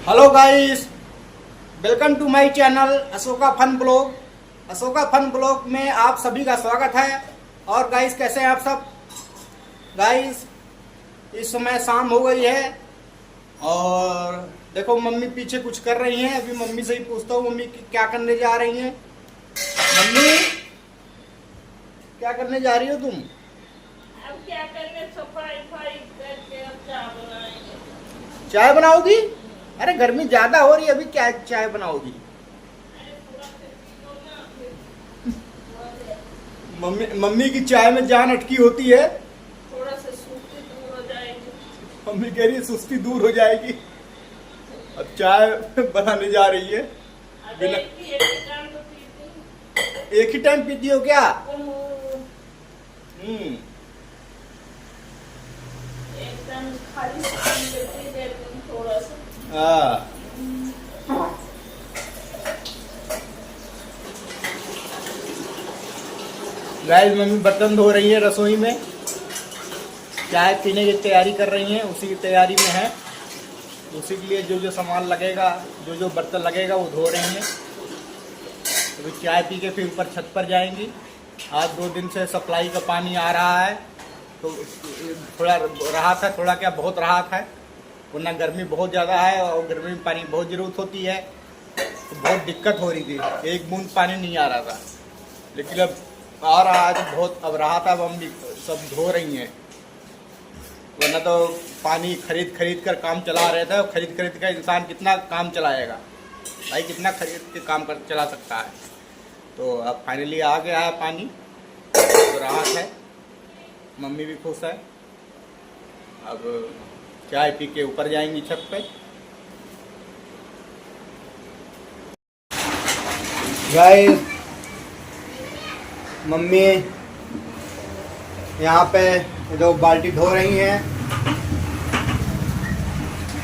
Hello guys, welcome to my channel Ashoka fun blog. Ashoka fun blog में आप सभी का स्वागत है। और गाइस, कैसे हैं आप सब? गाइस, इस समय शाम हो गई है और देखो मम्मी पीछे कुछ कर रही हैं। अभी मम्मी से ही पूछता हूँ, मम्मी क्या करने जा रही हैं? मम्मी, क्या करने जा रही हो तुम? अब क्या करने, सफाई करके अब चाय बनाएंगे। चाय बनाओगी? अरे गर्मी ज्यादा हो रही है, अभी क्या चाय बनाओगी? अरे थोड़ा सा पी लो ना, फिर मम्मी की चाय में जान अटकी होती है। थोड़ा सा सुस्ती दूर हो जाएगी। मम्मी कह रही है सुस्ती दूर हो जाएगी। अब चाय बनाने जा रही है। अब बिना एक ही टाइम तो पीती एक ही टाइम पीती हो क्या? हूँ। हम्म। एकदम खाली पानी में पी देती हूँ थोड़ा सा। हाँ। गाइस, मम्मी बर्तन धो रही है रसोई में। चाय पीने की तैयारी कर रही हैं, उसी की तैयारी में है। उसी के लिए जो जो सामान लगेगा, जो जो बर्तन लगेगा वो धो रही हैं। अभी चाय पी के फिर ऊपर छत पर जाएंगी। आज 2 दिन से सप्लाई का पानी आ रहा है, तो थोड़ा राहत है, थोड़ा क्या बहुत राहत है। वरना गर्मी बहुत ज़्यादा है और गर्मी में पानी बहुत ज़रूरत होती है, तो बहुत दिक्कत हो रही थी। एक बूंद पानी नहीं आ रहा था, लेकिन अब आ रहा है तो बहुत अब राहत है। अब हम भी सब धो रही हैं, वरना तो पानी खरीद खरीद कर काम चला रहे थे। खरीद खरीद कर इंसान कितना काम चलाएगा भाई, कितना खरीद के काम कर चला सकता है। तो अब फाइनली आ गया है पानी, तो राहत है। मम्मी भी खुश है। अब चाय पी के ऊपर जाएंगी छत पे। गाइस, मम्मी यहाँ पे जो बाल्टी धो रही हैं,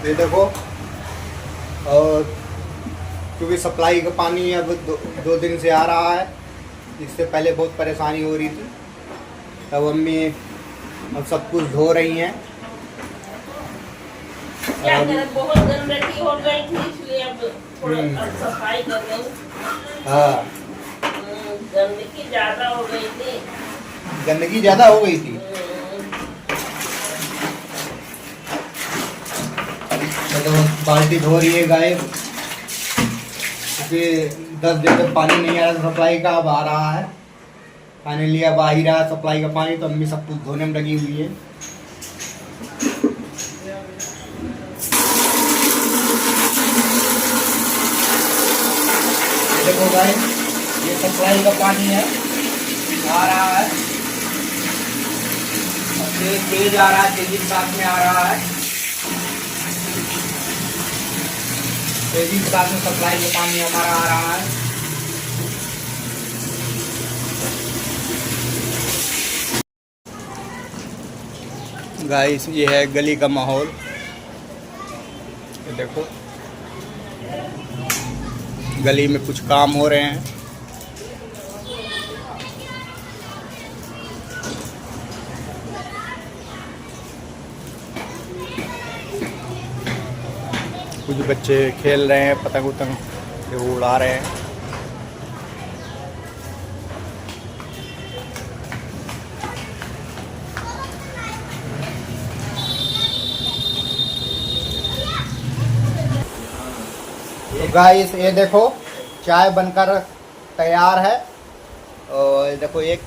ये देखो। और क्योंकि सप्लाई का पानी अब 2 दिन से आ रहा है, इससे पहले बहुत परेशानी हो रही थी। तब मम्मी अब सब कुछ धो रही हैं। क्या करें, बहुत गंदगी हो गई थी, इसलिए अब थोड़ा अब सफाई कर रही हूँ। हाँ, गंदगी ज्यादा हो गई थी। गंदगी ज़्यादा हो गई थी। तो बाल्टी धो रही है गाय, क्योंकि 10 दिन तक पानी नहीं आ रहा सप्लाई का, अब आ रहा है। फाइनली अब आ ही रहा है सप्लाई का पानी, तो अम्मी सब कुछ धोने में लगी हुई है। देखो गाय, ये सप्लाई का पानी है, आ रहा है। तेज आ रहा है, तेजी के साथ में आ रहा है। तेजी के साथ में सप्लाई का पानी हमारा आ रहा है। गाइस, ये है गली का माहौल। ये देखो, गली में कुछ काम हो रहे हैं। कुछ बच्चे खेल रहे हैं, पतंग उतंग से उड़ा रहे हैं। तो गाइस, ये देखो चाय बनकर तैयार है। और ये देखो, एक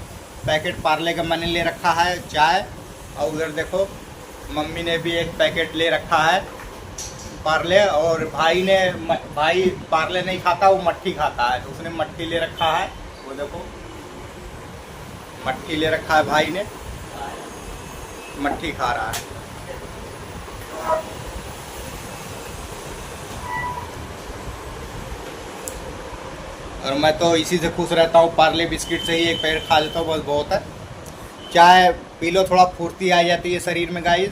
पैकेट पार्ले का मैंने ले रखा है चाय। और उधर देखो मम्मी ने भी एक पैकेट ले रखा है पार्ले। और भाई पार्ले नहीं खाता, वो मट्ठी खाता है, तो उसने मट्ठी ले रखा है। वो देखो, मट्ठी ले रखा है भाई ने, मट्ठी खा रहा है। और मैं तो इसी से खुश रहता हूँ, पार्ले बिस्किट से ही एक पैकेट खा लेता हूँ, बस बहुत है। चाय पी लो, थोड़ा फुर्ती आ जाती है शरीर में गाइस।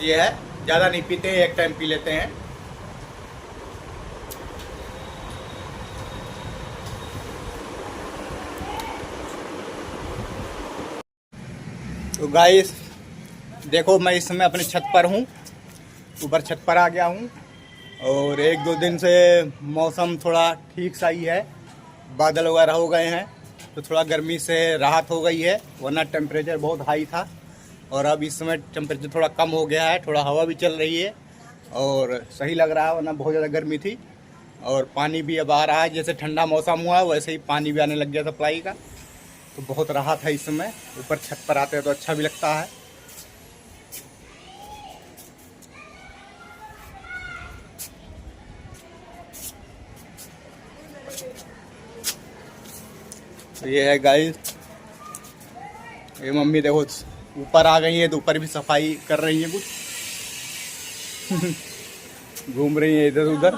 ये है, ज़्यादा नहीं पीते, एक टाइम पी लेते हैं। तो गाइस देखो, मैं इस समय अपने छत पर हूँ, ऊपर छत पर आ गया हूँ। और 1-2 दिन से मौसम थोड़ा ठीक सा ही है, बादल वगैरह हो गए हैं तो थोड़ा गर्मी से राहत हो गई है, वरना टेम्परेचर बहुत हाई था। और अब इस समय टेम्परेचर थोड़ा कम हो गया है, थोड़ा हवा भी चल रही है और सही लग रहा है, वरना बहुत ज़्यादा गर्मी थी। और पानी भी अब आ रहा है, जैसे ठंडा मौसम हुआ वैसे ही पानी भी आने लग गया सप्लाई का, तो बहुत राहत है इस समय। ऊपर छत पर आते हैं तो अच्छा भी लगता है। तो ये है गाइस, ये मम्मी देखो ऊपर आ गई है तो ऊपर भी सफाई कर रही है, कुछ घूम रही है इधर उधर,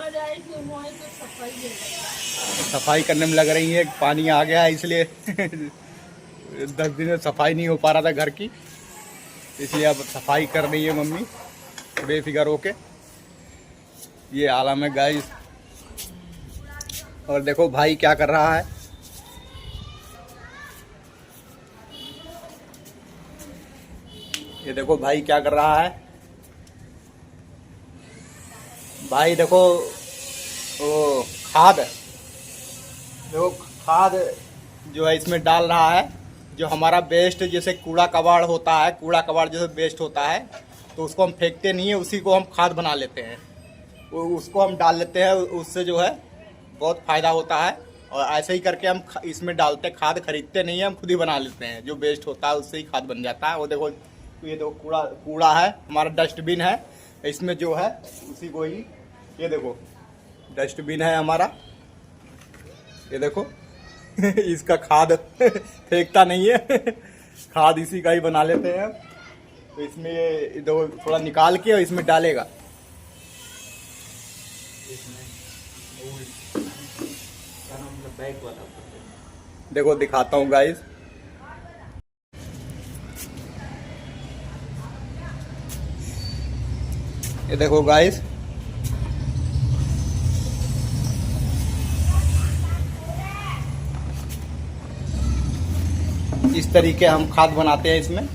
सफाई करने में लग रही है। पानी आ गया है इसलिए 10 दिन से सफाई नहीं हो पा रहा था घर की, इसलिए अब सफाई कर रही है मम्मी बेफिक्र होके। ये आलम है गाइस। और देखो भाई क्या कर रहा है, ये देखो भाई क्या कर रहा है। भाई देखो वो खाद, देखो खाद जो है इसमें डाल रहा है। जो हमारा वेस्ट जैसे कूड़ा कबाड़ होता है, कूड़ा कबाड़ जैसे वेस्ट होता है तो उसको हम फेंकते नहीं है, उसी को हम खाद बना लेते हैं, उसको हम डाल लेते हैं, उससे जो है बहुत फ़ायदा होता है। और ऐसे ही करके हम इसमें डालते, खाद खरीदते नहीं है, हम खुद ही बना लेते हैं। जो वेस्ट होता है उससे ही खाद बन जाता है। वो देखो ये देखो कूड़ा है, हमारा डस्टबिन है, इसमें जो है उसी को ही, ये देखो डस्टबिन है हमारा, ये देखो इसका खाद फेंकता नहीं है खाद इसी का ही बना लेते हैं। तो इसमें ये देखो थोड़ा निकाल के और इसमें डालेगा। देखो दिखाता हूँ गाइस, ये देखो गाइस, इस तरीके हम खाद बनाते हैं इसमें।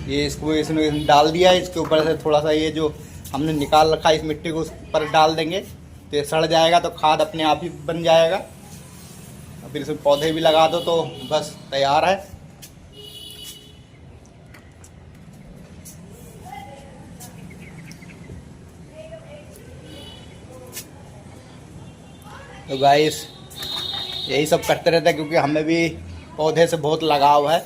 ये इसको इसमें डाल दिया, इसके ऊपर से थोड़ा सा ये जो हमने निकाल रखा है इस मिट्टी को उस पर डाल देंगे तो ये सड़ जाएगा, तो खाद अपने आप ही बन जाएगा। और फिर इसमें पौधे भी लगा दो तो बस तैयार है। तो गाइस यही सब करते रहते हैं, क्योंकि हमें भी पौधे से बहुत लगाव है,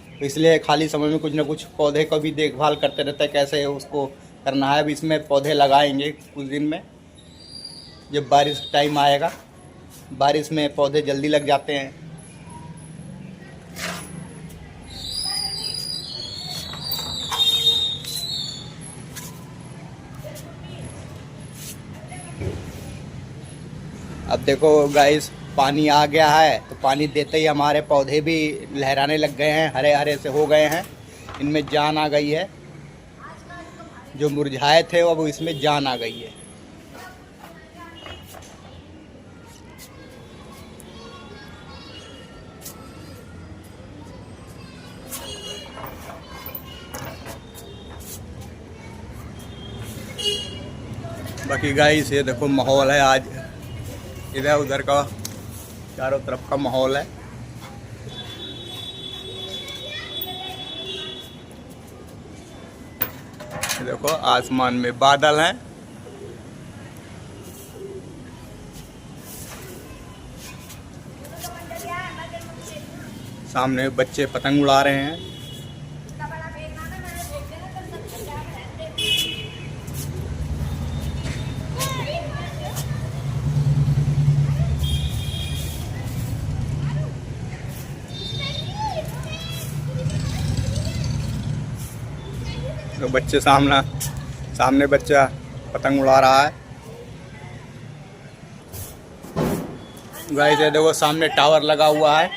तो इसलिए खाली समय में कुछ ना कुछ पौधे को भी देखभाल करते रहते हैं, कैसे उसको करना है। अब इसमें पौधे लगाएंगे कुछ दिन में, जब बारिश टाइम आएगा, बारिश में पौधे जल्दी लग जाते हैं। अब देखो गाइस पानी आ गया है, तो पानी देते ही हमारे पौधे भी लहराने लग गए हैं, हरे हरे से हो गए हैं, इनमें जान आ गई है। जो मुरझाए थे अब इसमें जान आ गई है। बाकी गाइस ये देखो माहौल है आज इधर उधर का, चारों तरफ का माहौल है। देखो आसमान में बादल हैं, सामने बच्चे पतंग उड़ा रहे हैं। तो बच्चे सामने बच्चा पतंग उड़ा रहा है। गाइस ये देखो सामने टावर लगा हुआ है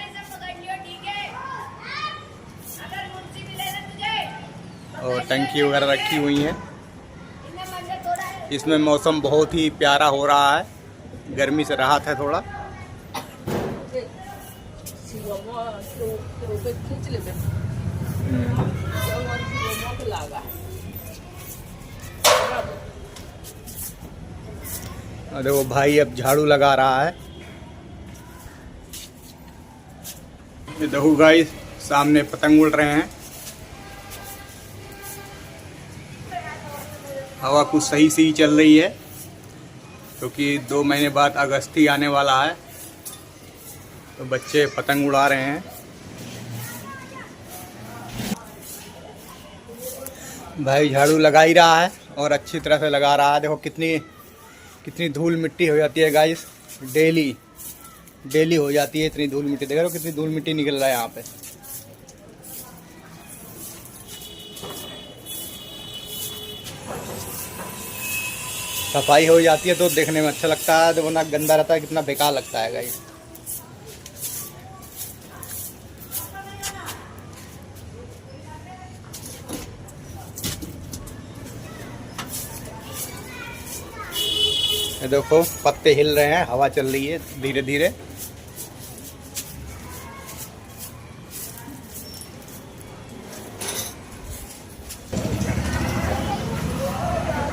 और टंकी वगैरह रखी हुई है। इसमें मौसम बहुत ही प्यारा हो रहा है, गर्मी से राहत है थोड़ा। और देखो भाई अब झाड़ू लगा रहा है। ये देखो गाइस सामने पतंग उड़ रहे हैं। हवा कुछ सही सही चल रही है क्योंकि 2 महीने बाद अगस्त ही आने वाला है, तो बच्चे पतंग उड़ा रहे हैं। भाई झाड़ू लगा ही रहा है और अच्छी तरह से लगा रहा है। देखो कितनी धूल मिट्टी हो जाती है गाइस, डेली हो जाती है इतनी धूल मिट्टी। देख रहे हो कितनी धूल मिट्टी निकल रहा है यहाँ पे। सफाई हो जाती है तो देखने में अच्छा लगता है, तो वरना गंदा रहता है कितना बेकार लगता है गाइस। ये देखो पत्ते हिल रहे हैं, हवा चल रही है धीरे धीरे।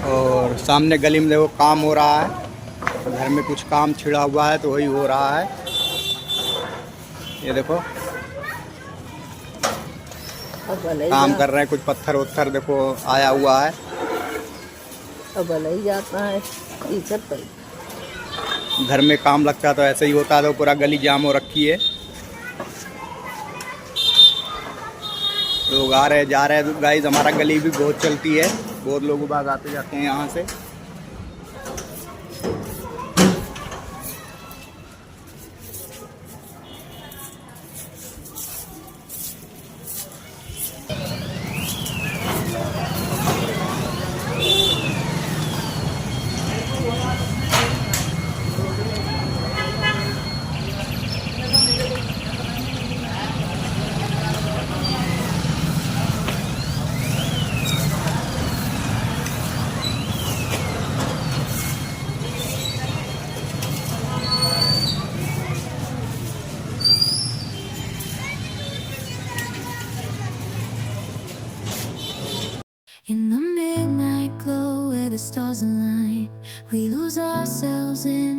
और सामने गली में देखो काम हो रहा है, घर में कुछ काम छिड़ा हुआ है तो वही हो रहा है। ये देखो काम कर रहे हैं, कुछ पत्थर वत्थर देखो आया हुआ है। अब ही जाता है घर में काम लगता है तो ऐसे ही होता है, तो पूरा गली जाम हो रखी है। लोग आ रहे जा रहे हैं गाइस। हमारा गली भी बहुत चलती है, बहुत लोग बाग आते जाते हैं यहाँ से। In the midnight glow where the stars align, we lose ourselves in